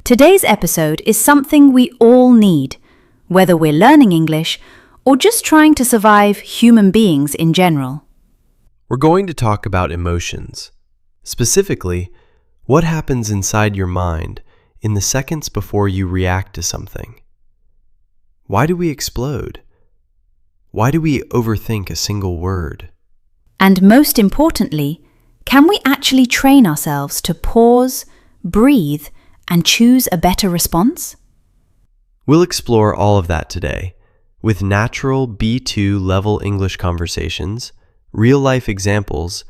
Today's episode is something we all need, whether we're learning English or just trying to survive human beings in general. We're going to talk about emotions. Specifically, what happens inside your mind in the seconds before you react to something. Why do we explode? Why do we overthink a single word? And most importantly, can we actually train ourselves to pause, breathe, and choose a better response? We'll explore all of that today, with natural B2 level English conversations, real-life examples,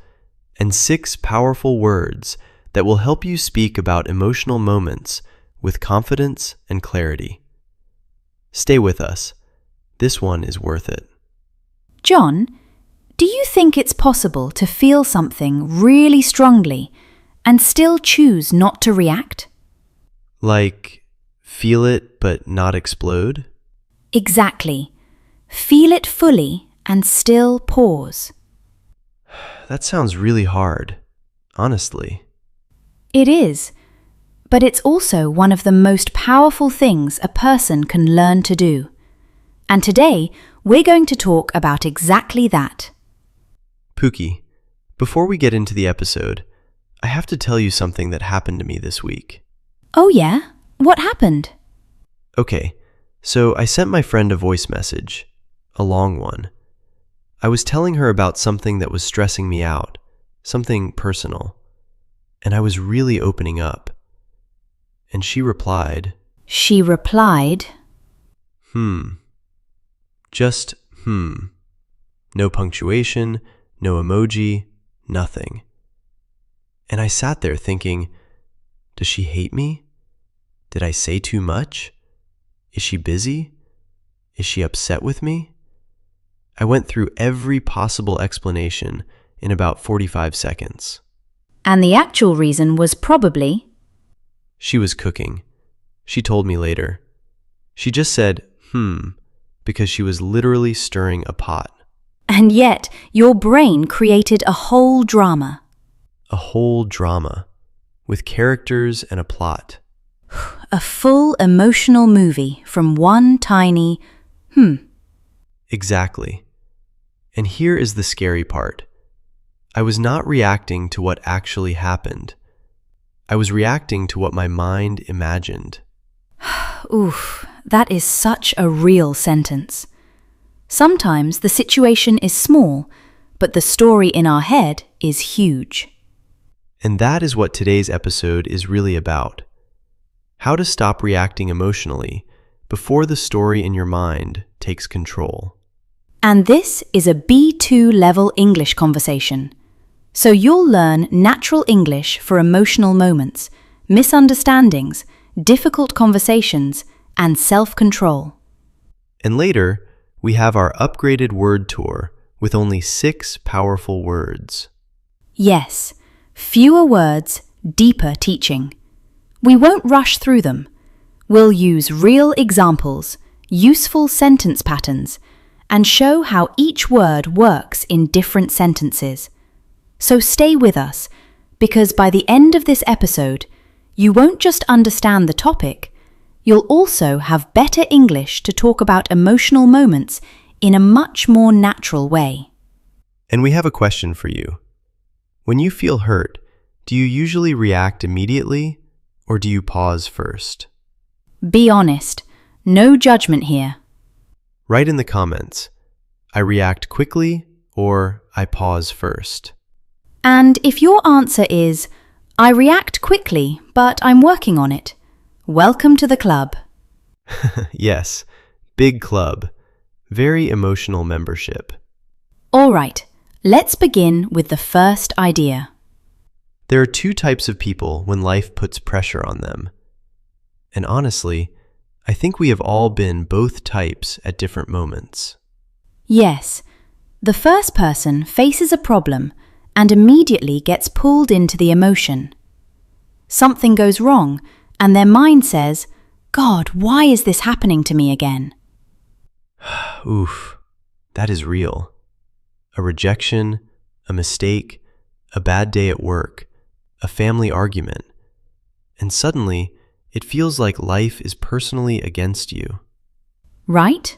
and 6 powerful words that will help you speak about emotional moments with confidence and clarity. Stay with us. This one is worth it. John, do you think it's possible to feel something really strongly and still choose not to react? Like, feel it but not explode? Exactly. Feel it fully and still pause. That sounds really hard, honestly. It is, but it's also one of the most powerful things a person can learn to do. And today, we're going to talk about exactly that. Pookie, before we get into the episode, I have to tell you something that happened to me this week. Oh yeah? What happened? Okay, so I sent my friend a voice message, a long one. I was telling her about something that was stressing me out, something personal, and I was really opening up. And she replied, Just, No punctuation, no emoji, nothing. And I sat there thinking, does she hate me? Did I say too much? Is she busy? Is she upset with me? I went through every possible explanation in about 45 seconds. And the actual reason was probably... She was cooking. She told me later. She just said, because she was literally stirring a pot. And yet, your brain created a whole drama. A whole drama, with characters and a plot. A full emotional movie from one tiny, Exactly. And here is the scary part. I was not reacting to what actually happened. I was reacting to what my mind imagined. Oof, that is such a real sentence. Sometimes the situation is small, but the story in our head is huge. And that is what today's episode is really about. How to stop reacting emotionally before the story in your mind takes control. And this is a B2 level English conversation. So you'll learn natural English for emotional moments, misunderstandings, difficult conversations, and self-control. And later, we have our upgraded word tour with only 6 powerful words. Yes, fewer words, deeper teaching. We won't rush through them. We'll use real examples, useful sentence patterns, and show how each word works in different sentences. So stay with us, because by the end of this episode, you won't just understand the topic, you'll also have better English to talk about emotional moments in a much more natural way. And we have a question for you. When you feel hurt, do you usually react immediately, or do you pause first? Be honest. No judgment here. Write in the comments, I react quickly, or I pause first. And if your answer is, I react quickly, but I'm working on it, welcome to the club. Yes, big club. Very emotional membership. All right, let's begin with the first idea. There are 2 types of people when life puts pressure on them. And honestly, I think we have all been both types at different moments. Yes, the first person faces a problem and immediately gets pulled into the emotion. Something goes wrong, and their mind says, God, why is this happening to me again? Oof, that is real. A rejection, a mistake, a bad day at work, a family argument. And suddenly, It feels like life is personally against you. Right?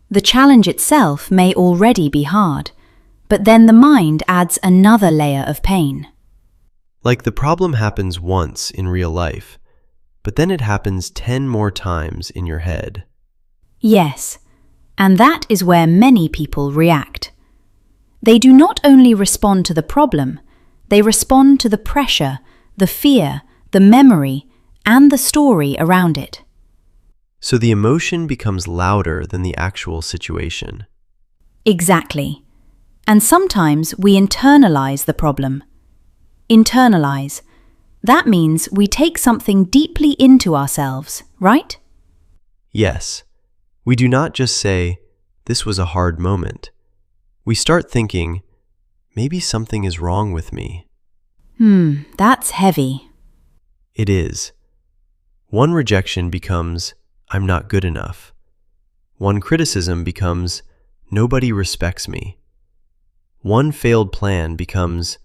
The challenge itself may already be hard, but then the mind adds another layer of pain. Like the problem happens once in real life, but then it happens 10 more times in your head. Yes, and that is where many people react. They do not only respond to the problem, they respond to the pressure, the fear, the memory, and the story around it. So the emotion becomes louder than the actual situation. Exactly. And sometimes we internalize the problem. Internalize. That means we take something deeply into ourselves, right? Yes. We do not just say, "This was a hard moment." We start thinking, maybe something is wrong with me. That's heavy. It is. One rejection becomes, "I'm not good enough." One criticism becomes, "Nobody respects me." One failed plan becomes,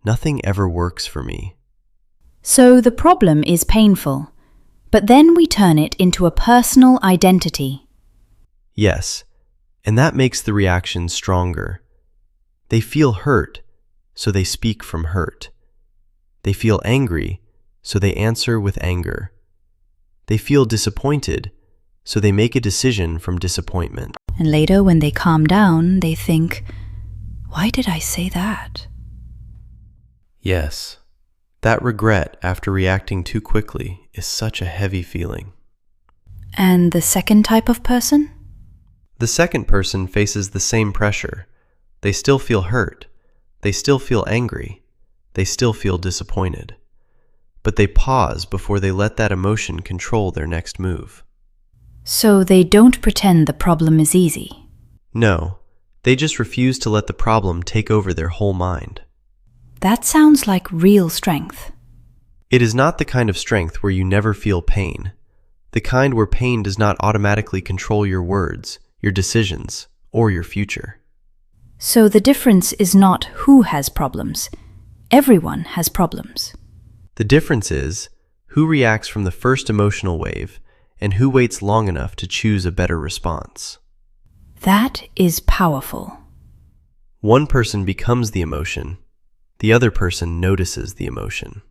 "Nothing ever works for me." So the problem is painful, but then we turn it into a personal identity. Yes, and that makes the reaction stronger. They feel hurt, so they speak from hurt. They feel angry, so they answer with anger. They feel disappointed, so they make a decision from disappointment. And later, when they calm down, they think, why did I say that? Yes, that regret after reacting too quickly is such a heavy feeling. And the second type of person? The second person faces the same pressure. They still feel hurt. They still feel angry. They still feel disappointed. But they pause before they let that emotion control their next move. So they don't pretend the problem is easy. No, they just refuse to let the problem take over their whole mind. That sounds like real strength. It is not the kind of strength where you never feel pain. The kind where pain does not automatically control your words, your decisions, or your future. So the difference is not who has problems. Everyone has problems. The difference is who reacts from the first emotional wave and who waits long enough to choose a better response. That is powerful. One person becomes the emotion. The other person notices the emotion.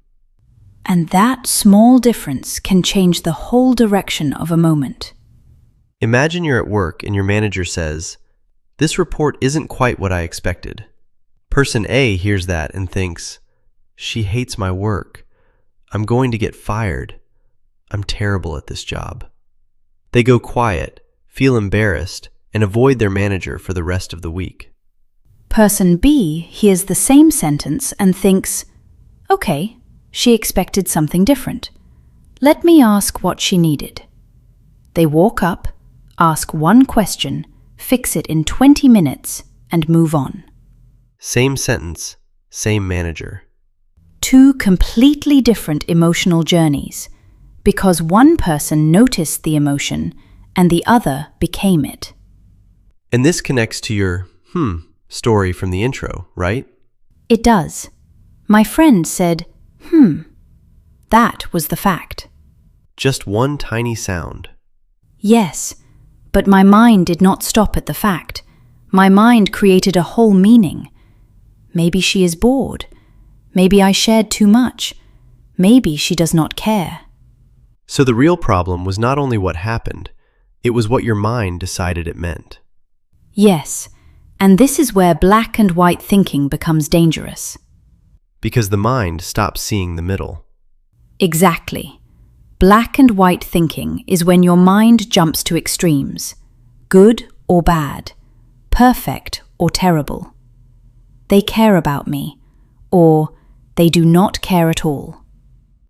And that small difference can change the whole direction of a moment. Imagine you're at work and your manager says, "This report isn't quite what I expected." Person A hears that and thinks, "She hates my work. I'm going to get fired. I'm terrible at this job." They go quiet, feel embarrassed, and avoid their manager for the rest of the week. Person B hears the same sentence and thinks, okay, she expected something different. Let me ask what she needed. They walk up, ask one question, fix it in 20 minutes, and move on. Same sentence, same manager. Two completely different emotional journeys, because one person noticed the emotion and the other became it. And this connects to your story from the intro, right? It does. My friend said, that was the fact. Just one tiny sound. Yes, but my mind did not stop at the fact. My mind created a whole meaning. Maybe she is bored. Maybe I shared too much. Maybe she does not care. So the real problem was not only what happened, it was what your mind decided it meant. Yes, and this is where black and white thinking becomes dangerous. Because the mind stops seeing the middle. Exactly. Black and white thinking is when your mind jumps to extremes, good or bad, perfect or terrible. They care about me, or they do not care at all.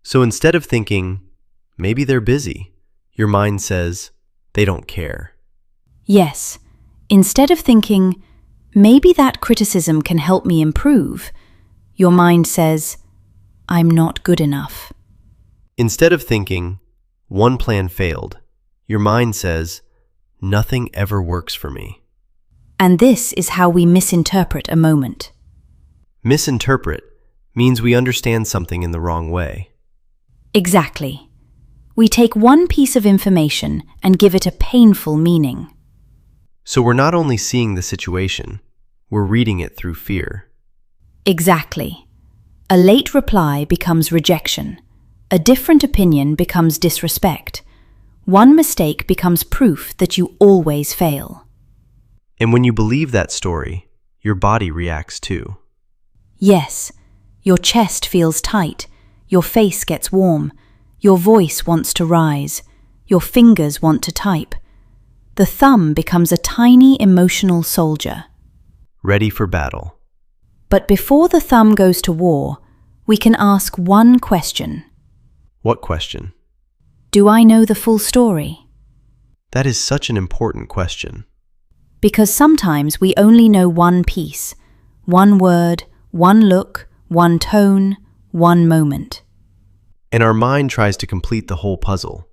So instead of thinking, maybe they're busy, your mind says, they don't care. Yes, instead of thinking, maybe that criticism can help me improve, your mind says, I'm not good enough. Instead of thinking, one plan failed, your mind says, nothing ever works for me. And this is how we misinterpret a moment. Misinterpret means we understand something in the wrong way. Exactly. We take one piece of information and give it a painful meaning. So we're not only seeing the situation, we're reading it through fear. Exactly. A late reply becomes rejection. A different opinion becomes disrespect. One mistake becomes proof that you always fail. And when you believe that story, your body reacts too. Yes, your chest feels tight, your face gets warm, your voice wants to rise, your fingers want to type. The thumb becomes a tiny emotional soldier. Ready for battle. But before the thumb goes to war, we can ask one question. What question? Do I know the full story? That is such an important question. Because sometimes we only know one piece, one word, one look, one tone, one moment. And our mind tries to complete the whole puzzle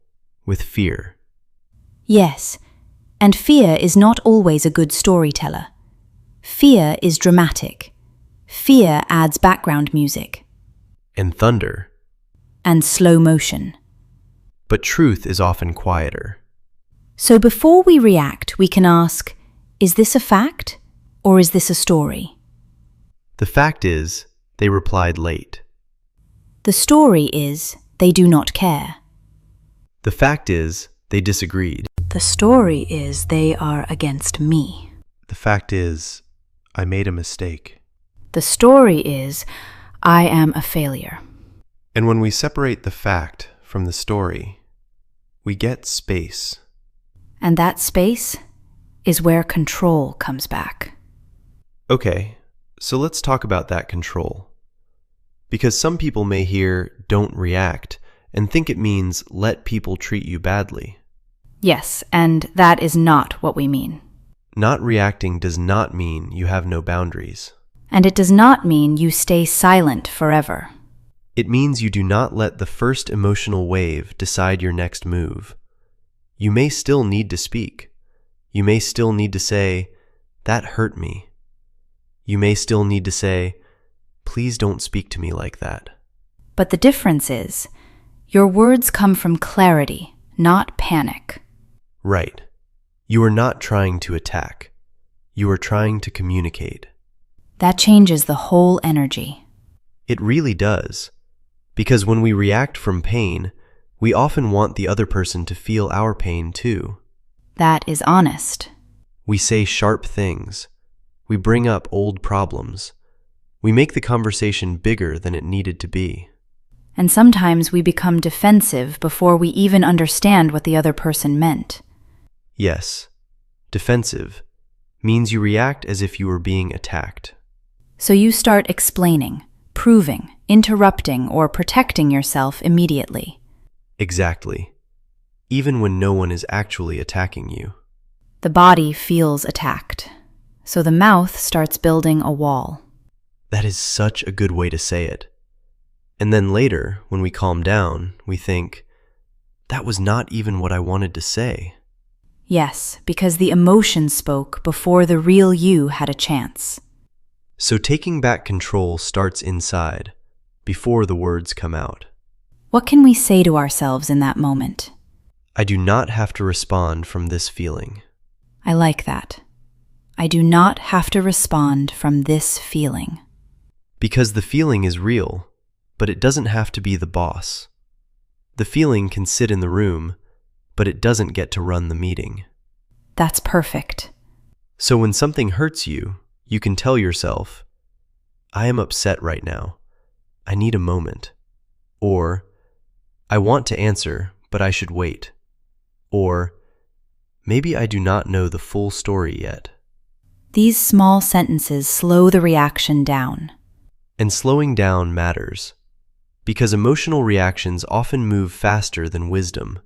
with fear. Yes, and fear is not always a good storyteller. Fear is dramatic. Fear adds background music. And thunder. And slow motion. But truth is often quieter. So before we react, we can ask, is this a fact or is this a story? The fact is, they replied late. The story is, they do not care. The fact is, they disagreed. The story is, they are against me. The fact is, I made a mistake. The story is, I am a failure. And when we separate the fact from the story, we get space. And that space is where control comes back. Okay, so let's talk about that control. Because some people may hear "don't react" and think it means let people treat you badly. Yes, and that is not what we mean. Not reacting does not mean you have no boundaries. And it does not mean you stay silent forever. It means you do not let the first emotional wave decide your next move. You may still need to speak. You may still need to say, "That hurt me." You may still need to say, "Please don't speak to me like that." But the difference is, your words come from clarity, not panic. Right. You are not trying to attack. You are trying to communicate. That changes the whole energy. It really does. Because when we react from pain, we often want the other person to feel our pain too. That is honest. We say sharp things. We bring up old problems. We make the conversation bigger than it needed to be. And sometimes we become defensive before we even understand what the other person meant. Yes, defensive means you react as if you were being attacked. So you start explaining, proving, interrupting, or protecting yourself immediately. Exactly. Even when no one is actually attacking you. The body feels attacked, so the mouth starts building a wall. That is such a good way to say it. And then later, when we calm down, we think, that was not even what I wanted to say. Yes, because the emotion spoke before the real you had a chance. So taking back control starts inside, before the words come out. What can we say to ourselves in that moment? I do not have to respond from this feeling. I like that. I do not have to respond from this feeling. Because the feeling is real, but it doesn't have to be the boss. The feeling can sit in the room, but it doesn't get to run the meeting. That's perfect. So when something hurts you, you can tell yourself, I am upset right now. I need a moment. Or, I want to answer, but I should wait. Or, maybe I do not know the full story yet. These small sentences slow the reaction down. And slowing down matters, because emotional reactions often move faster than wisdom.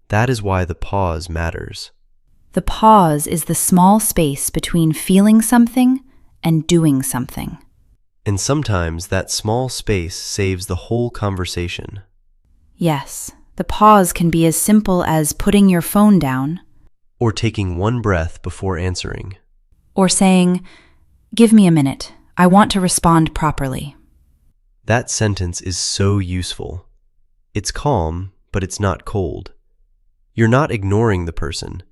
That is why the pause matters. The pause is the small space between feeling something and doing something. And sometimes that small space saves the whole conversation. Yes, the pause can be as simple as putting your phone down, Or taking one breath before answering. or saying, "Give me a minute. I want to respond properly." That sentence is so useful. It's calm, but it's not cold. You're not ignoring the person.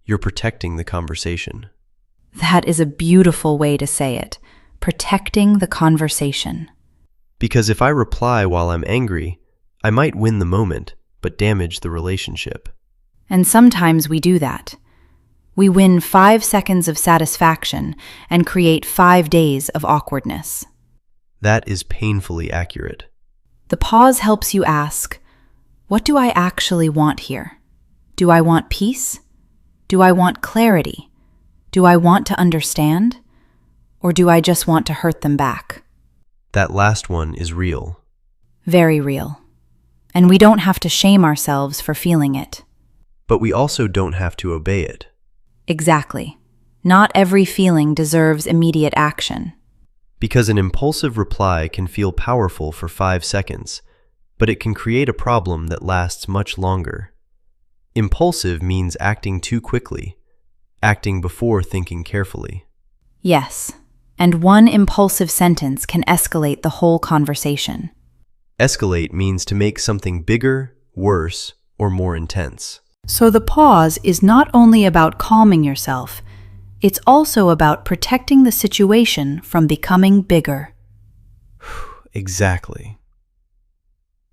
You're protecting the conversation. That is a beautiful way to say it. Protecting the conversation. Because if I reply while I'm angry, I might win the moment, but damage the relationship. And sometimes we do that. We win 5 seconds of satisfaction and create 5 days of awkwardness. That is painfully accurate. The pause helps you ask, what do I actually want here? Do I want peace? Do I want clarity? Do I want to understand? Or do I just want to hurt them back? That last one is real. Very real. And we don't have to shame ourselves for feeling it. But we also don't have to obey it. Exactly. Not every feeling deserves immediate action. Because an impulsive reply can feel powerful for 5 seconds, but it can create a problem that lasts much longer. Impulsive means acting too quickly, acting before thinking carefully. Yes, and one impulsive sentence can escalate the whole conversation. Escalate means to make something bigger, worse, or more intense. So the pause is not only about calming yourself, it's also about protecting the situation from becoming bigger. Exactly.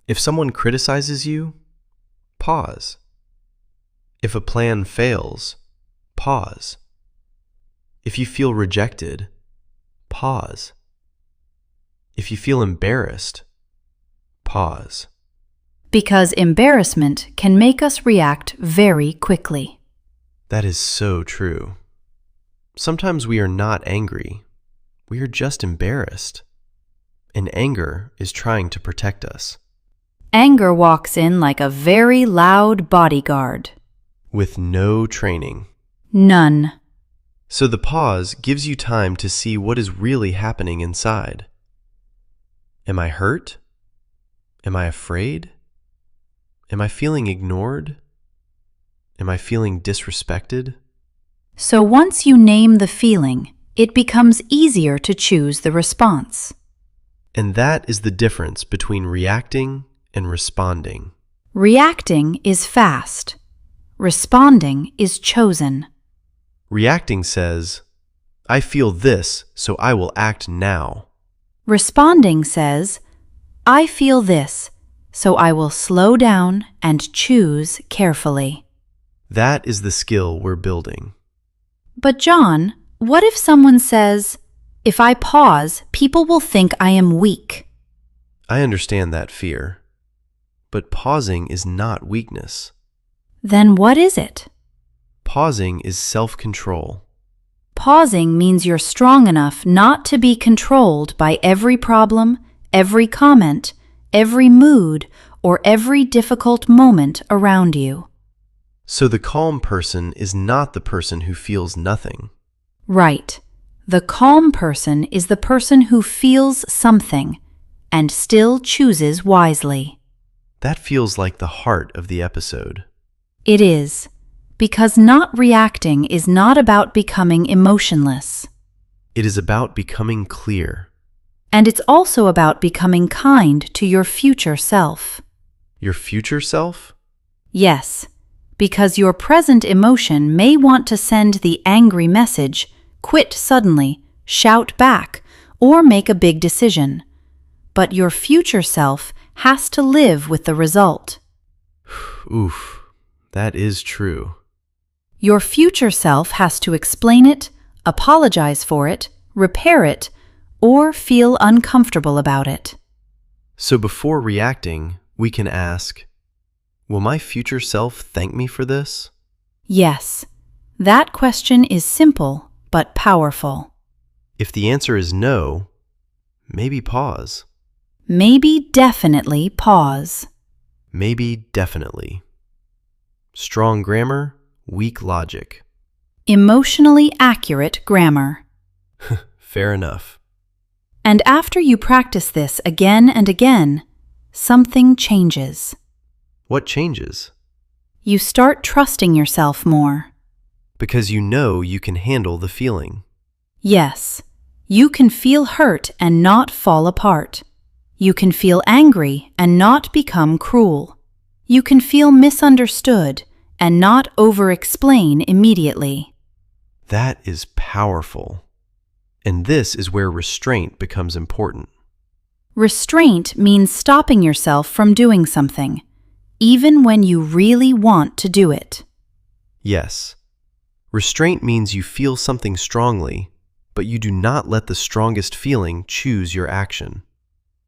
If someone criticizes you, pause. If a plan fails, pause. If you feel rejected, pause. If you feel embarrassed, pause. Because embarrassment can make us react very quickly. That is so true. Sometimes we are not angry. We are just embarrassed. And anger is trying to protect us. Anger walks in like a very loud bodyguard. With no training. None. So the pause gives you time to see what is really happening inside. Am I hurt? Am I afraid? Am I feeling ignored? Am I feeling disrespected? So once you name the feeling, it becomes easier to choose the response. And that is the difference between reacting and responding. Reacting is fast. Responding is chosen. Reacting says, I feel this, so I will act now. Responding says, I feel this, so I will slow down and choose carefully. That is the skill we're building. But John, what if someone says, if I pause, people will think I am weak? I understand that fear. But pausing is not weakness. Then what is it? Pausing is self-control. Pausing means you're strong enough not to be controlled by every problem, every comment, every mood, or every difficult moment around you. So the calm person is not the person who feels nothing. Right. The calm person is the person who feels something and still chooses wisely. That feels like the heart of the episode. It is, because not reacting is not about becoming emotionless. It is about becoming clear. And it's also about becoming kind to your future self. Your future self? Yes, because your present emotion may want to send the angry message, quit suddenly, shout back, or make a big decision. But your future self has to live with the result. Oof, that is true. Your future self has to explain it, apologize for it, repair it, or feel uncomfortable about it. So before reacting, we can ask, will my future self thank me for this? Yes, that question is simple but powerful. If the answer is no, maybe pause. Maybe definitely pause. Maybe definitely. Strong grammar, weak logic. Emotionally accurate grammar. Fair enough. And after you practice this again and again, something changes. What changes? You start trusting yourself more. Because you know you can handle the feeling. Yes, you can feel hurt and not fall apart. You can feel angry and not become cruel. You can feel misunderstood and not over-explain immediately. That is powerful. And this is where restraint becomes important. Restraint means stopping yourself from doing something, even when you really want to do it. Yes. Restraint means you feel something strongly, but you do not let the strongest feeling choose your action.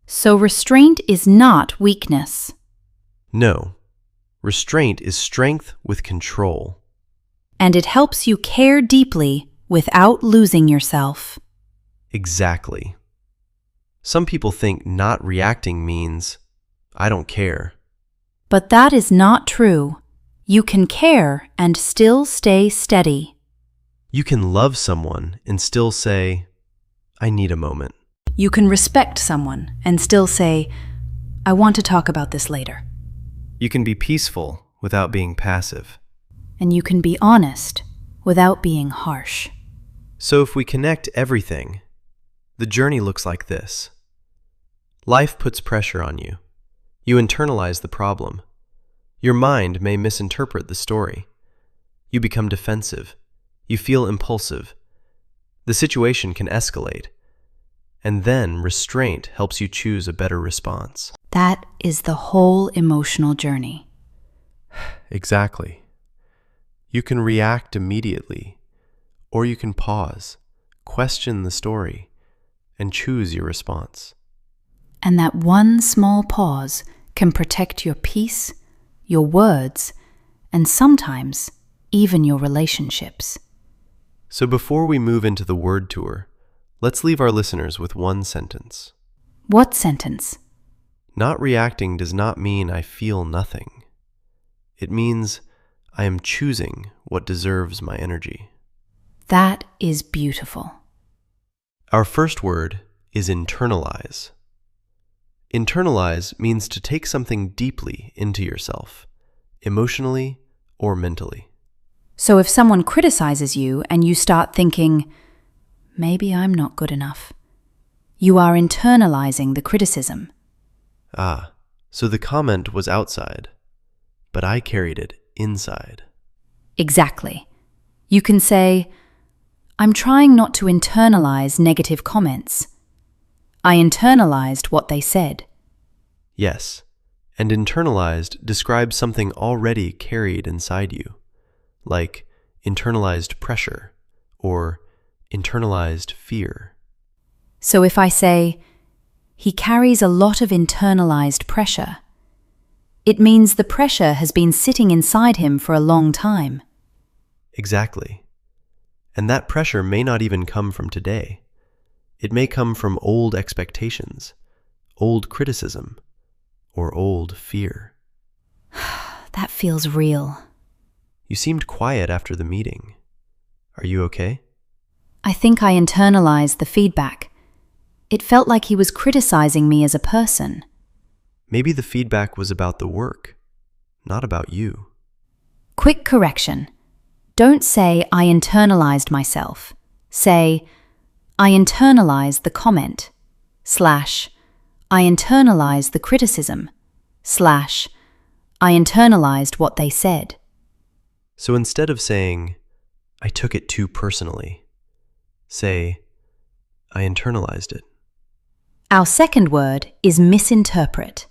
So restraint is not weakness. No. Restraint is strength with control. And it helps you care deeply without losing yourself. Exactly. Some people think not reacting means, I don't care. But that is not true. You can care and still stay steady. You can love someone and still say, I need a moment. You can respect someone and still say, I want to talk about this later. You can be peaceful without being passive. And you can be honest without being harsh. So if we connect everything, the journey looks like this. Life puts pressure on you. You internalize the problem. Your mind may misinterpret the story. You become defensive. You feel impulsive. The situation can escalate. And then restraint helps you choose a better response. That is the whole emotional journey. Exactly. You can react immediately, or you can pause, question the story, and choose your response. And that one small pause can protect your peace, your words, and sometimes even your relationships. So before we move into the word tour, let's leave our listeners with one sentence. What sentence? Not reacting does not mean I feel nothing. It means I am choosing what deserves my energy. That is beautiful. Our first word is internalize. Internalize means to take something deeply into yourself, emotionally or mentally. So if someone criticizes you and you start thinking, maybe I'm not good enough, you are internalizing the criticism. Ah, so the comment was outside, but I carried it inside. Exactly. You can say, I'm trying not to internalize negative comments. I internalized what they said. Yes, and internalized describes something already carried inside you, like internalized pressure or internalized fear. So if I say, he carries a lot of internalized pressure, it means the pressure has been sitting inside him for a long time. Exactly. And that pressure may not even come from today. It may come from old expectations, old criticism, or old fear. That feels real. You seemed quiet after the meeting. Are you okay? I think I internalized the feedback. It felt like he was criticizing me as a person. Maybe the feedback was about the work, not about you. Quick correction. Don't say I internalized myself. Say, I internalized the comment, / I internalized the criticism, / I internalized what they said. So instead of saying, I took it too personally, say, I internalized it. Our second word is misinterpret.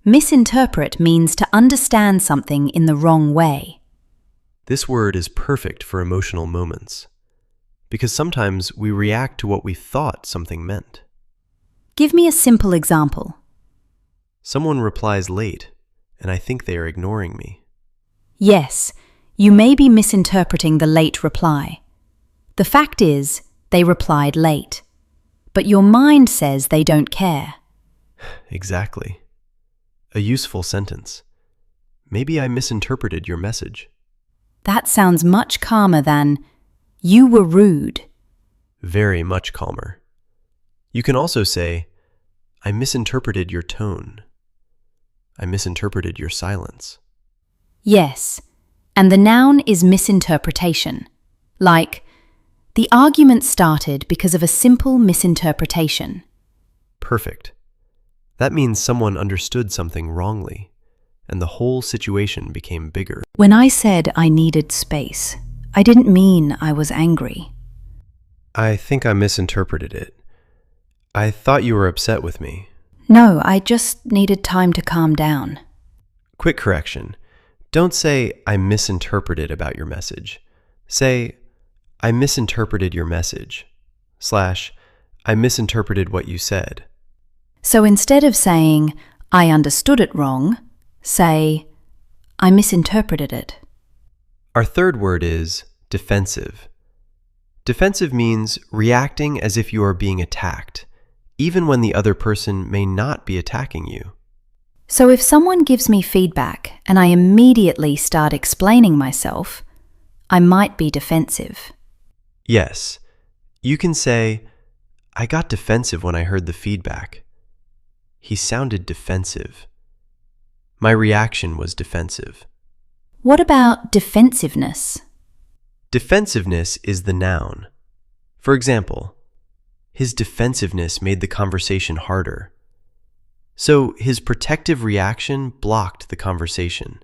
Misinterpret means to understand something in the wrong way. This word is perfect for emotional moments, because sometimes we react to what we thought something meant. Give me a simple example. Someone replies late, and I think they are ignoring me. Yes, you may be misinterpreting the late reply. The fact is, they replied late, but your mind says they don't care. Exactly. A useful sentence. Maybe I misinterpreted your message. That sounds much calmer than, you were rude. Very much calmer. You can also say, I misinterpreted your tone. I misinterpreted your silence. Yes, and the noun is misinterpretation. Like, the argument started because of a simple misinterpretation. Perfect. That means someone understood something wrongly, and the whole situation became bigger. When I said I needed space, I didn't mean I was angry. I think I misinterpreted it. I thought you were upset with me. No, I just needed time to calm down. Quick correction. Don't say, I misinterpreted about your message. Say, I misinterpreted your message. / I misinterpreted what you said. So instead of saying, I understood it wrong, say, I misinterpreted it. Our third word is defensive. Defensive means reacting as if you are being attacked, even when the other person may not be attacking you. So if someone gives me feedback and I immediately start explaining myself, I might be defensive. Yes, you can say, I got defensive when I heard the feedback. He sounded defensive. My reaction was defensive. What about defensiveness? Defensiveness is the noun. For example, his defensiveness made the conversation harder. So his protective reaction blocked the conversation.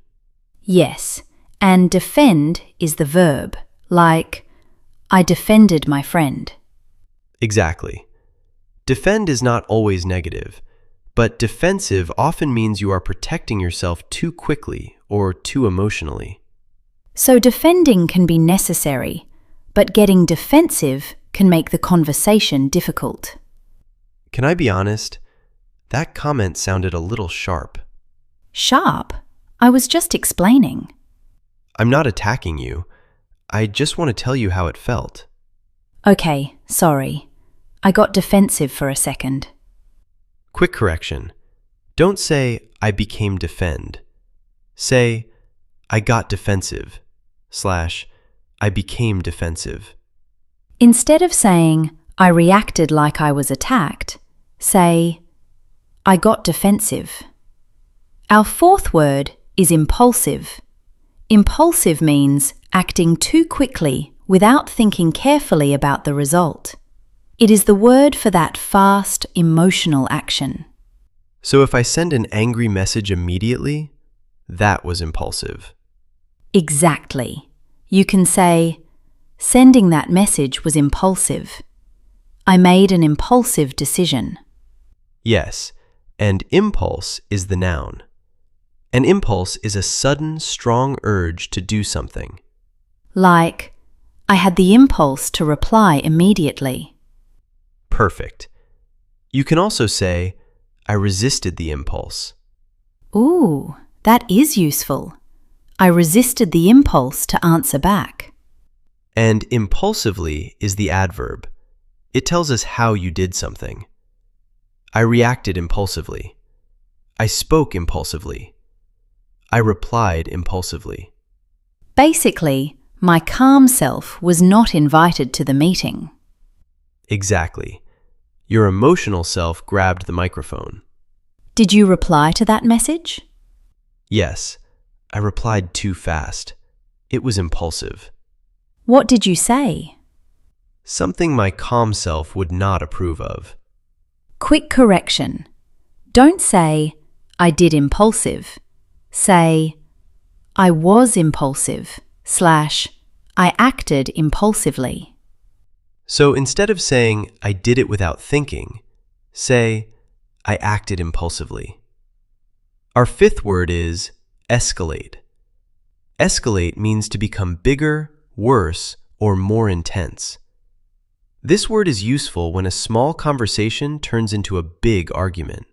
Yes, and defend is the verb, like, I defended my friend. Exactly. Defend is not always negative, but defensive often means you are protecting yourself too quickly or too emotionally. So defending can be necessary, but getting defensive can make the conversation difficult. Can I be honest? That comment sounded a little sharp. Sharp? I was just explaining. I'm not attacking you. I just want to tell you how it felt. Okay, sorry. I got defensive for a second. Quick correction. Don't say, I became defend. Say, I got defensive / I became defensive. Instead of saying, I reacted like I was attacked, say, I got defensive. Our fourth word is impulsive. Impulsive means acting too quickly without thinking carefully about the result. It is the word for that fast, emotional action. So if I send an angry message immediately, that was impulsive. Exactly. You can say, sending that message was impulsive. I made an impulsive decision. Yes, and impulse is the noun. An impulse is a sudden, strong urge to do something. Like, I had the impulse to reply immediately. Perfect. You can also say, I resisted the impulse. Ooh, that is useful. I resisted the impulse to answer back. And impulsively is the adverb. It tells us how you did something. I reacted impulsively. I spoke impulsively. I replied impulsively. Basically, my calm self was not invited to the meeting. Exactly. Your emotional self grabbed the microphone. Did you reply to that message? Yes, I replied too fast. It was impulsive. What did you say? Something my calm self would not approve of. Quick correction. Don't say, I did impulsive. Say, I was impulsive / I acted impulsively. So instead of saying, I did it without thinking, say, I acted impulsively. Our fifth word is escalate. Escalate means to become bigger, worse, or more intense. This word is useful when a small conversation turns into a big argument.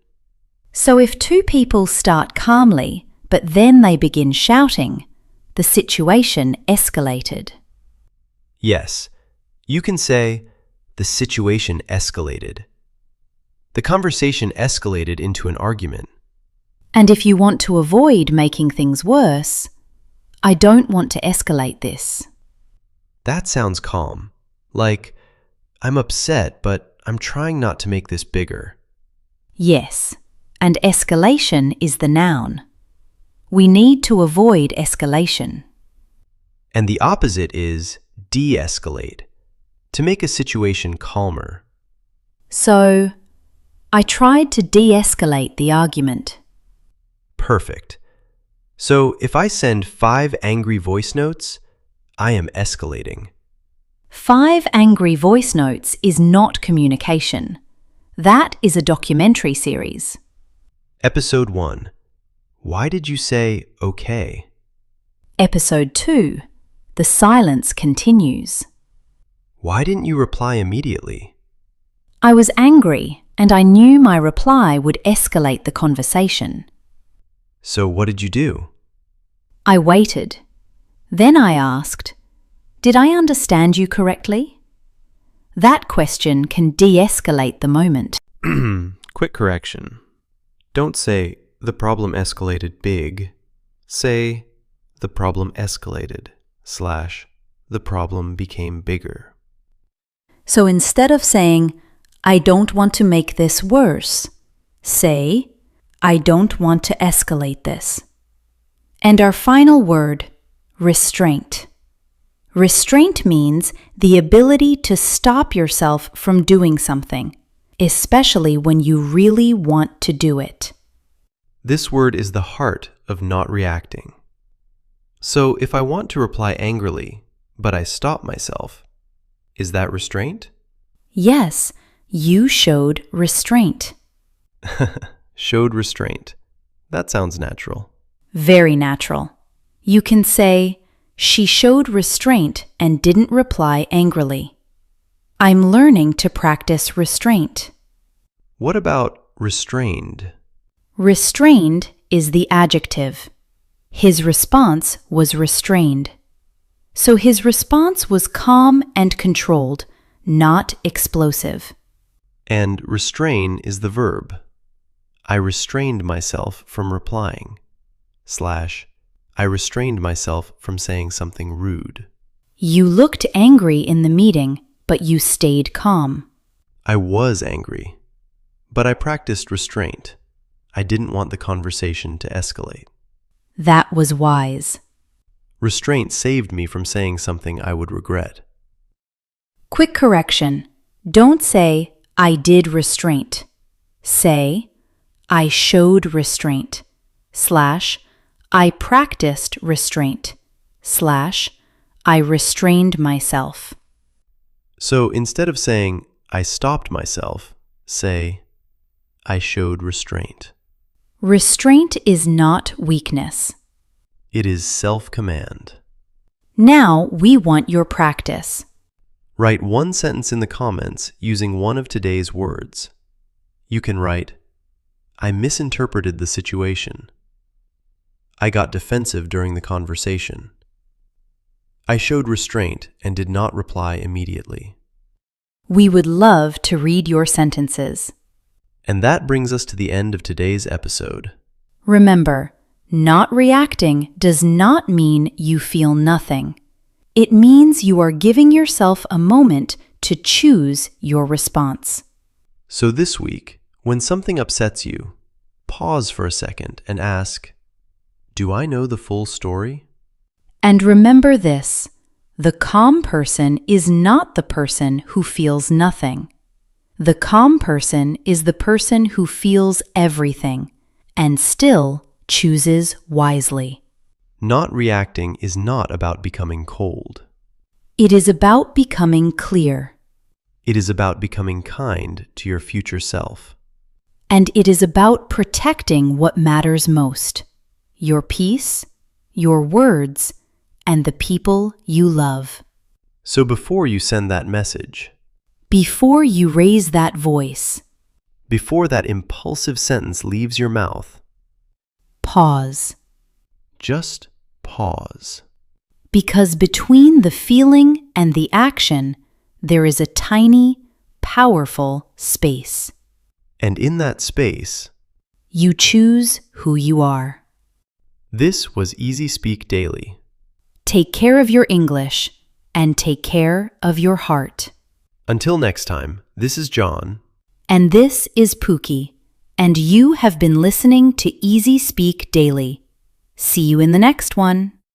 So if two people start calmly, but then they begin shouting, the situation escalated. Yes, you can say, the situation escalated. The conversation escalated into an argument. And if you want to avoid making things worse, I don't want to escalate this. That sounds calm. Like, I'm upset, but I'm trying not to make this bigger. Yes, and escalation is the noun. We need to avoid escalation. And the opposite is de-escalate, to make a situation calmer. So, I tried to de-escalate the argument. Perfect. So if I send 5 angry voice notes, I am escalating. 5 angry voice notes is not communication. That is a documentary series. Episode 1. Why did you say okay? Episode 2. The silence continues. Why didn't you reply immediately? I was angry, and I knew my reply would escalate the conversation. So what did you do? I waited. Then I asked, "Did I understand you correctly?" That question can de-escalate the moment. Quick correction. Don't say, the problem escalated big. Say, the problem escalated, / the problem became bigger. So instead of saying, "I don't want to make this worse," say, "I don't want to escalate this." And our final word, restraint. Restraint means the ability to stop yourself from doing something, especially when you really want to do it. This word is the heart of not reacting. So if I want to reply angrily, but I stop myself, is that restraint? Yes, you showed restraint. Showed restraint. That sounds natural. Very natural. You can say, "She showed restraint and didn't reply angrily." I'm learning to practice restraint. What about restrained? Restrained is the adjective. His response was restrained. So his response was calm and controlled, not explosive. And restrain is the verb. I restrained myself from replying. / I restrained myself from saying something rude. You looked angry in the meeting, but you stayed calm. I was angry, but I practiced restraint. I didn't want the conversation to escalate. That was wise. Restraint saved me from saying something I would regret. Quick correction. Don't say, "I did restraint." Say, "I showed restraint." / I practiced restraint. / I restrained myself. So instead of saying, I stopped myself, say, I showed restraint. Restraint is not weakness. It is self-command. Now we want your practice. Write one sentence in the comments using one of today's words. You can write, I misinterpreted the situation. I got defensive during the conversation. I showed restraint and did not reply immediately. We would love to read your sentences. And that brings us to the end of today's episode. Remember, not reacting does not mean you feel nothing. It means you are giving yourself a moment to choose your response. So this week, when something upsets you, pause for a second and ask, do I know the full story? And remember this, the calm person is not the person who feels nothing. The calm person is the person who feels everything and still chooses wisely. Not reacting is not about becoming cold. It is about becoming clear. It is about becoming kind to your future self. And it is about protecting what matters most, your peace, your words, and the people you love. So before you send that message, before you raise that voice, before that impulsive sentence leaves your mouth, pause. Just pause. Because between the feeling and the action, there is a tiny, powerful space. And in that space, you choose who you are. This was Easy Speak Daily. Take care of your English and take care of your heart. Until next time, this is John. And this is Pookie. And you have been listening to Easy Speak Daily. See you in the next one.